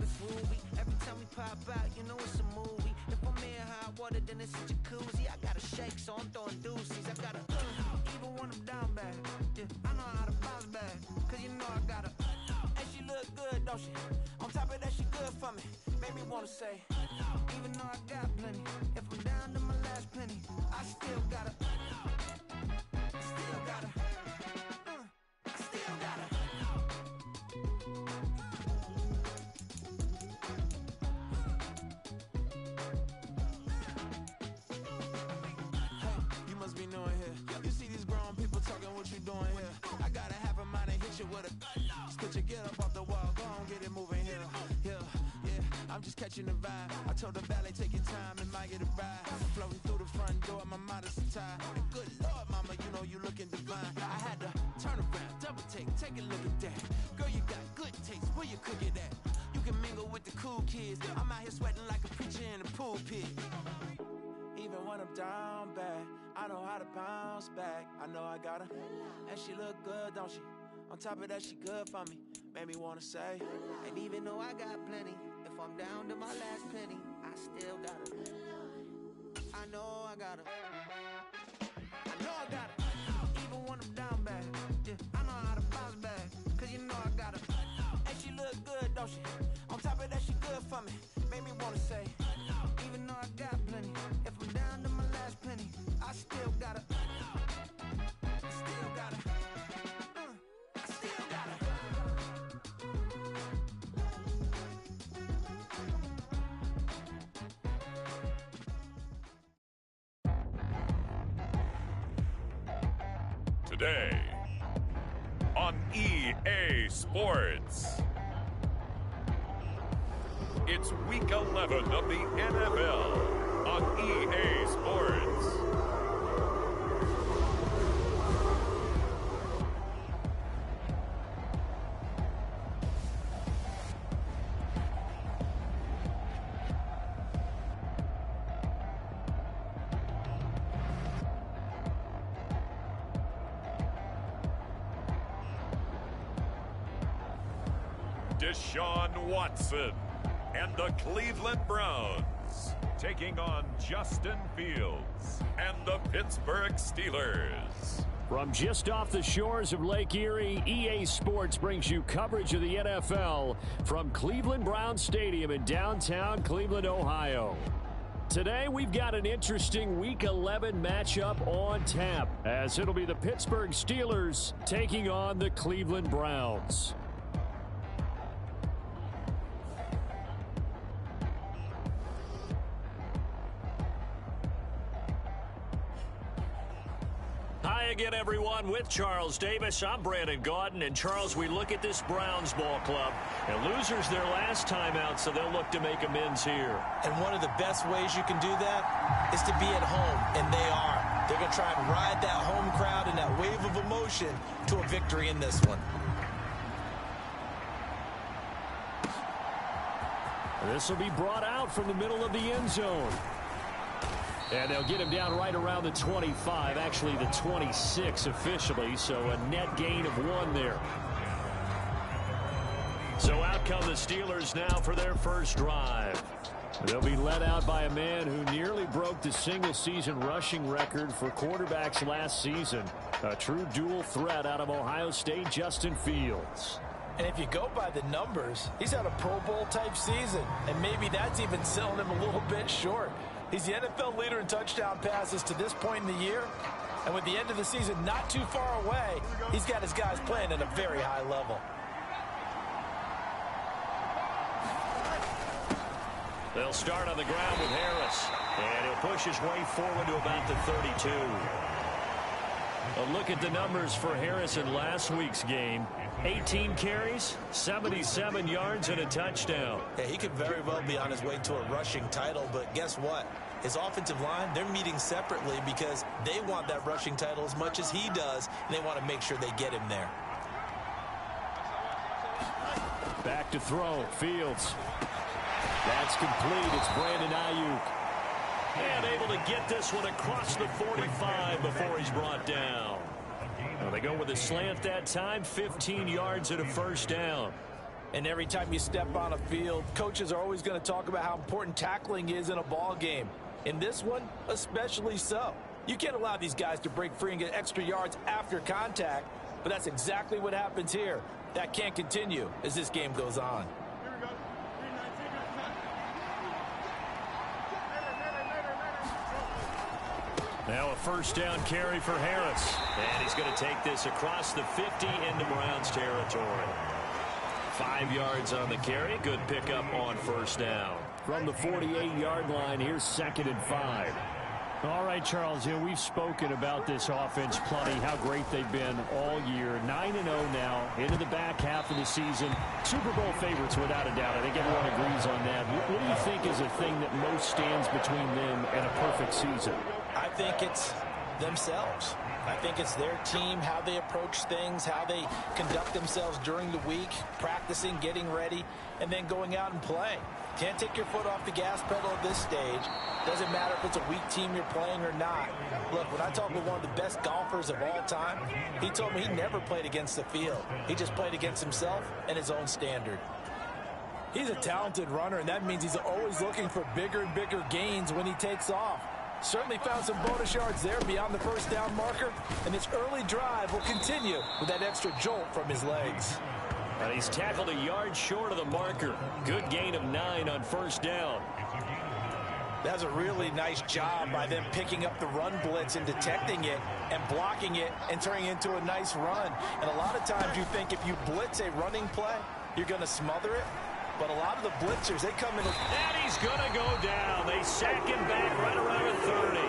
it's groovy. Every time we pop out, you know it's a movie. If I'm in hot water, then it's a jacuzzi. I gotta shake, so I'm throwing deuces. I gotta, even when I'm down bad. Yeah, I know how to bounce back, cause you know I gotta. And she look good, don't she? On top of that, she good for me. Made me wanna say, even though I got plenty, if I'm down to my last penny, I still gotta. Still gotta. I still gotta. Hey, you must be new in here. You see these grown people talking, what you doing here? I gotta have a mind and hit you with a. Could you get up off the wall? Go on, get it moving here. Yeah, I'm just catching the vibe. I told the ballet, take your time and might get a ride. Floating through the front door, my modesty tie. And good Lord, mama, you know you looking divine. I had to turn around, double take a look at that. Girl, you got good taste, where you cook it at? You can mingle with the cool kids. I'm out here sweating like a preacher in a pool pit. Even when I'm down bad, I know how to bounce back. I know I gotta. And she look good, don't she? On top of that, she good for me. Made me wanna say. And even though I got plenty, if I'm down to my last penny, I still gotta. I know I gotta. I know I gotta. Even when I'm down bad, yeah, I know how to bounce back, cause you know I gotta. And she look good, don't she? On top of that, she good for me. Made me wanna say. Even though I got plenty, if I'm down to my last penny, I still gotta. Still gotta. Today on EA Sports. It's week 11 of the NFL on EA Sports. Deshaun Watson and the Cleveland Browns taking on Justin Fields and the Pittsburgh Steelers. From just off the shores of Lake Erie, EA Sports brings you coverage of the NFL from Cleveland Browns Stadium in downtown Cleveland, Ohio. Today, we've got an interesting Week 11 matchup on tap, as it'll be the Pittsburgh Steelers taking on the Cleveland Browns. Hi again, everyone. With Charles Davis, I'm Brandon Gaudin. And Charles, we look at this Browns ball club, and losers their last time out, so they'll look to make amends here. And one of the best ways you can do that is to be at home, and they are. They're going to try and ride that home crowd and that wave of emotion to a victory in this one. This will be brought out from the middle of the end zone. And they'll get him down right around the 25, actually the 26 officially, so a net gain of 1 there. So out come the Steelers now for their first drive. They'll be led out by a man who nearly broke the single-season rushing record for quarterbacks last season. A true dual threat out of Ohio State, Justin Fields. And if you go by the numbers, he's had a Pro Bowl-type season, and maybe that's even selling him a little bit short. He's the NFL leader in touchdown passes to this point in the year. And with the end of the season not too far away, he's got his guys playing at a very high level. They'll start on the ground with Harris. And he'll push his way forward to about the 32. A look at the numbers for Harris in last week's game. 18 carries, 77 yards, and a touchdown. Yeah, he could very well be on his way to a rushing title, but guess what? His offensive line, they're meeting separately because they want that rushing title as much as he does, and they want to make sure they get him there. Back to throw, Fields. That's complete. It's Brandon Ayuk. And able to get this one across the 45 before he's brought down. Well, they go with a slant that time, 15 yards and a first down. And every time you step on a field, coaches are always going to talk about how important tackling is in a ball game. In this one, especially so. You can't allow these guys to break free and get extra yards after contact, but that's exactly what happens here. That can't continue as this game goes on. Now a first down carry for Harris. And he's going to take this across the 50 into Browns territory. 5 yards on the carry. Good pickup on first down. From the 48-yard line, here's 2nd and 5. All right, Charles, we've spoken about this offense plenty, how great they've been all year. 9-0 now, into the back half of the season. Super Bowl favorites, without a doubt. I think everyone agrees on that. What do you think is the thing that most stands between them and a perfect season? I think it's themselves. I think it's their team, how they approach things, how they conduct themselves during the week, practicing, getting ready, and then going out and playing. Can't take your foot off the gas pedal at this stage. Doesn't matter if it's a weak team you're playing or not. Look, when I talk with one of the best golfers of all time, he told me he never played against the field. He just played against himself and his own standard. He's a talented runner, and that means he's always looking for bigger and bigger gains when he takes off. Certainly found some bonus yards there beyond the first down marker, and this early drive will continue with that extra jolt from his legs. And he's tackled a yard short of the marker. Good gain of 9 on first down. That's a really nice job by them picking up the run blitz and detecting it and blocking it and turning it into a nice run. And a lot of times you think if you blitz a running play, you're going to smother it. But a lot of the blitzers, they come in. And he's going to go down. They sack him back right around the 30.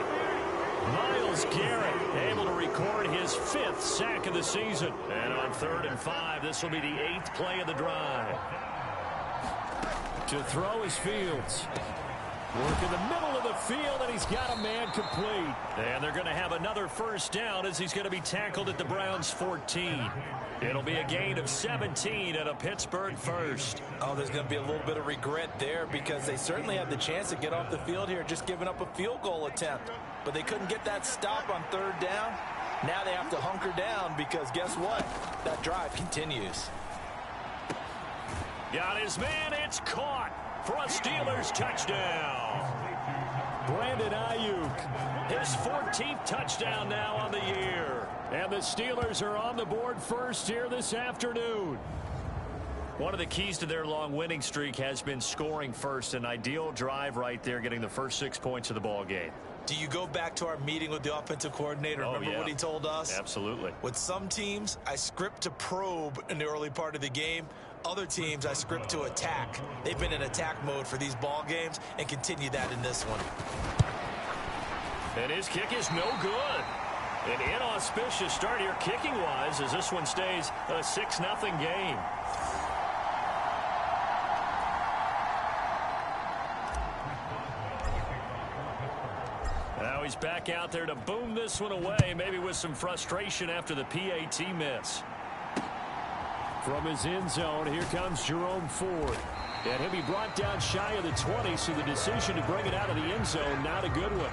Myles Garrett able to record his 5th sack of the season. And on 3rd and 5, this will be the 8th play of the drive. To throw is Fields. Work in the middle of the field, and he's got a man complete. And they're going to have another first down as he's going to be tackled at the Browns' 14. It'll be a gain of 17 and a Pittsburgh first. Oh, there's going to be a little bit of regret there because they certainly had the chance to get off the field here, just giving up a field goal attempt. But they couldn't get that stop on 3rd down. Now they have to hunker down because guess what? That drive continues. Got his man. It's caught for a Steelers touchdown. Brandon Ayuk, his 14th touchdown now on the year. And the Steelers are on the board first here this afternoon. One of the keys to their long winning streak has been scoring first. An ideal drive right there, getting the first 6 points of the ball game. Do you go back to our meeting with the offensive coordinator? Remember what he told us? Absolutely. With some teams, I script to probe in the early part of the game. Other teams, I script to attack. They've been in attack mode for these ball games and continue that in this one. And his kick is no good. An inauspicious start here kicking-wise as this one stays a 6-0 game. Now he's back out there to boom this one away, maybe with some frustration after the PAT miss. From his end zone, here comes Jerome Ford. And he'll be brought down shy of the 20, so the decision to bring it out of the end zone, not a good one.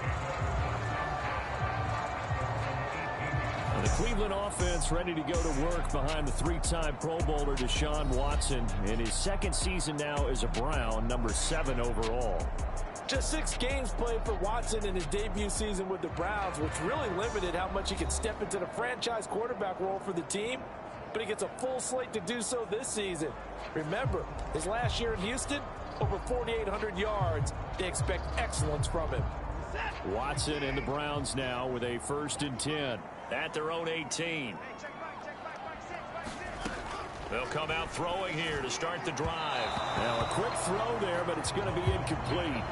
And the Cleveland offense ready to go to work behind the 3-time Pro Bowler Deshaun Watson in his 2nd season now as a Brown, number 7 overall. Just 6 games played for Watson in his debut season with the Browns, which really limited how much he could step into the franchise quarterback role for the team. But he gets a full slate to do so this season. Remember, his last year in Houston, over 4,800 yards. They expect excellence from him. Watson and the Browns now with a 1st and 10 at their own 18. They'll come out throwing here to start the drive. Now a quick throw there, but it's going to be incomplete.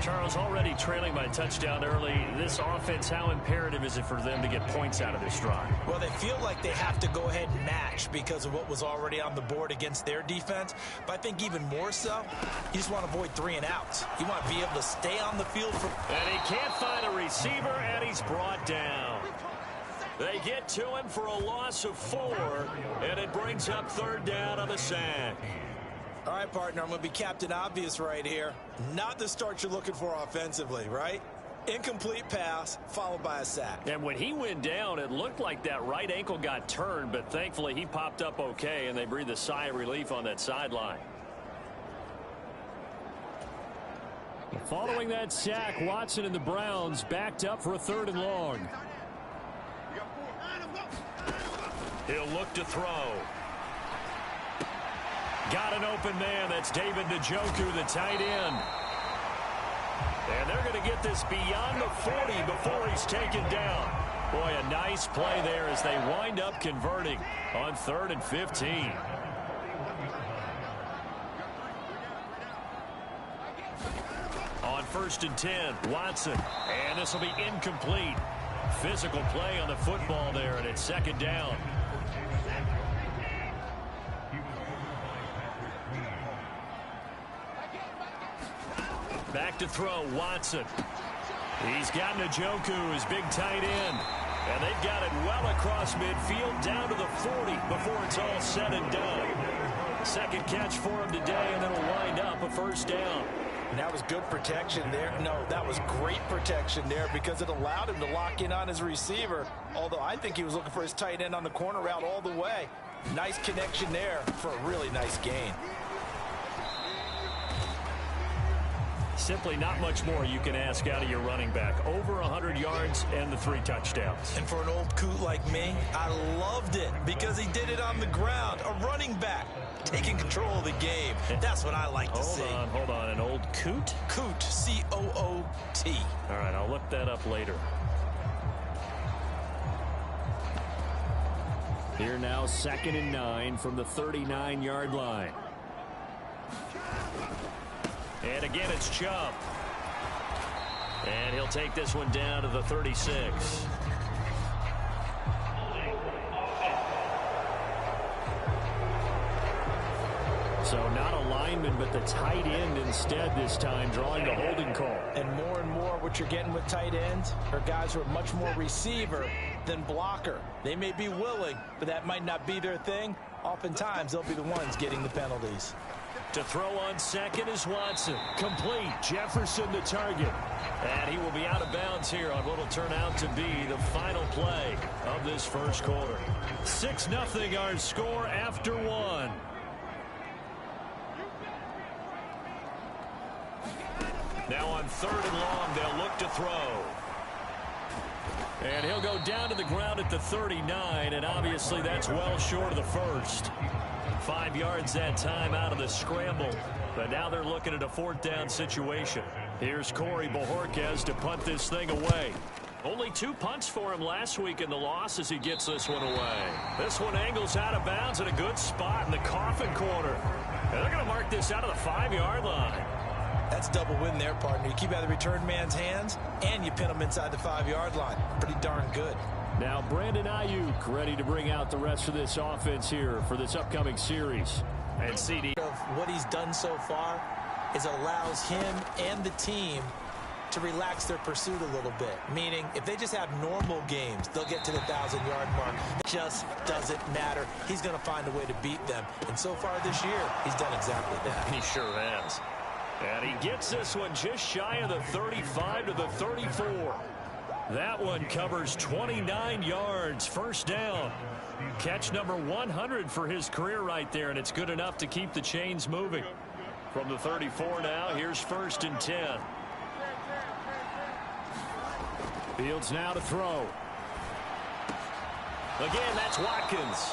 Charles, already trailing by a touchdown early. This offense, how imperative is it for them to get points out of this drive? Well, they feel like they have to go ahead and match because of what was already on the board against their defense. But I think even more so, you just want to avoid 3 and outs. You want to be able to stay on the field for... And he can't find a receiver, and he's brought down. They get to him for a loss of 4, and it brings up 3rd down on the sack. All right, partner, I'm going to be Captain Obvious right here. Not the start you're looking for offensively, right? Incomplete pass followed by a sack. And when he went down, it looked like that right ankle got turned, but thankfully he popped up okay, and they breathed a sigh of relief on that sideline. Following that sack, Watson and the Browns backed up for a 3rd and long. He'll look to throw. Got an open man. That's David Njoku, the tight end. And they're going to get this beyond the 40 before he's taken down. Boy, a nice play there as they wind up converting on 3rd and 15. On 1st and 10, Watson. And this will be incomplete. Physical play on the football there, and it's 2nd down. Back to throw, Watson. He's got Njoku, his big tight end. And they've got it well across midfield down to the 40 before it's all said and done. 2nd catch for him today, and then will wind up a 1st down. And that was good protection there. No, that was great protection there because it allowed him to lock in on his receiver. Although I think he was looking for his tight end on the corner route all the way. Nice connection there for a really nice gain. Simply not much more you can ask out of your running back. Over 100 yards and the 3 touchdowns. And for an old coot like me, I loved it because he did it on the ground. A running back taking control of the game. That's what I like to see. Hold on. An old coot? Coot, C-O-O-T. All right, I'll look that up later. Here now, 2nd and 9 from the 39-yard line. And again, it's Chubb. And he'll take this one down to the 36. So not a lineman, but the tight end instead this time, drawing the holding call. And more what you're getting with tight ends are guys who are much more receiver than blocker. They may be willing, but that might not be their thing. Oftentimes, they'll be the ones getting the penalties. To throw on 2nd is Watson. Complete. Jefferson the target. And he will be out of bounds here on what will turn out to be the final play of this 1st quarter. 6-0 our score after 1. Now on 3rd and long, they'll look to throw. And he'll go down to the ground at the 39, and obviously that's well short of the 1st. 5 yards that time out of the scramble, but now they're looking at a 4th down situation. Here's Corey Bojorquez to punt this thing away. Only 2 punts for him last week in the loss as he gets this one away. This one angles out of bounds at a good spot in the coffin corner. And they're going to mark this out of the 5-yard line. That's double win there, partner. You keep out of the return man's hands, and you pin him inside the 5-yard line. Pretty darn good. Now Brandon Ayuk ready to bring out the rest of this offense here for this upcoming series. And CD. Of what he's done so far is allows him and the team to relax their pursuit a little bit. Meaning, if they just have normal games, they'll get to the 1,000-yard mark. It just doesn't matter. He's going to find a way to beat them. And so far this year, he's done exactly that. He sure has. And he gets this one just shy of the 35 to the 34. That one covers 29 yards. 1st down. Catch number 100 for his career right there, and it's good enough to keep the chains moving. From the 34 now, here's 1st and 10. Fields now to throw. Again, that's Watkins.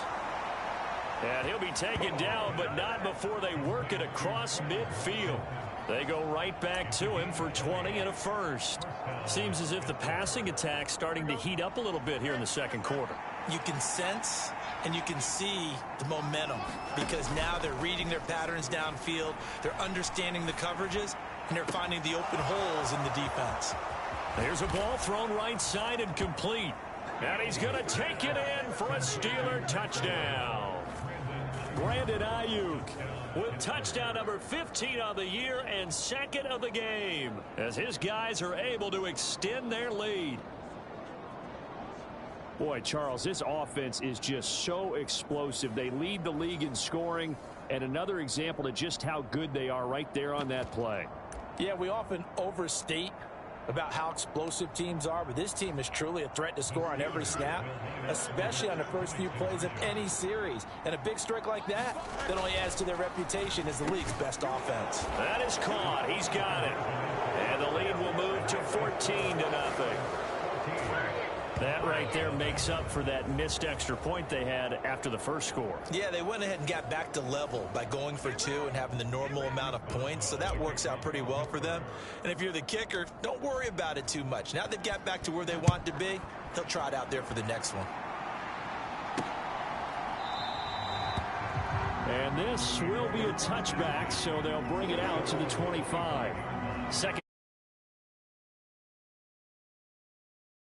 And he'll be taken down, but not before they work it across midfield. They go right back to him for 20 and a 1st. Seems as if the passing attack's starting to heat up a little bit here in the 2nd quarter. You can sense and you can see the momentum because now they're reading their patterns downfield, they're understanding the coverages, and they're finding the open holes in the defense. There's a ball thrown right side and complete. And he's going to take it in for a Steeler touchdown. Brandon Ayuk with touchdown number 15 on the year and 2nd of the game as his guys are able to extend their lead. Boy, Charles, this offense is just so explosive. They lead the league in scoring, and another example of just how good they are right there on that play. Yeah, we often overstate about how explosive teams are, but this team is truly a threat to score on every snap, especially on the first few plays of any series. And a big strike like that only adds to their reputation as the league's best offense. That is caught. He's got it. And the lead will move to 14-0. That right there makes up for that missed extra point they had after the first score. Yeah, they went ahead and got back to level by going for 2 and having the normal amount of points, so that works out pretty well for them. And if you're the kicker, don't worry about it too much. Now they've got back to where they want to be, they'll try it out there for the next one. And this will be a touchback, so they'll bring it out to the 25. Second.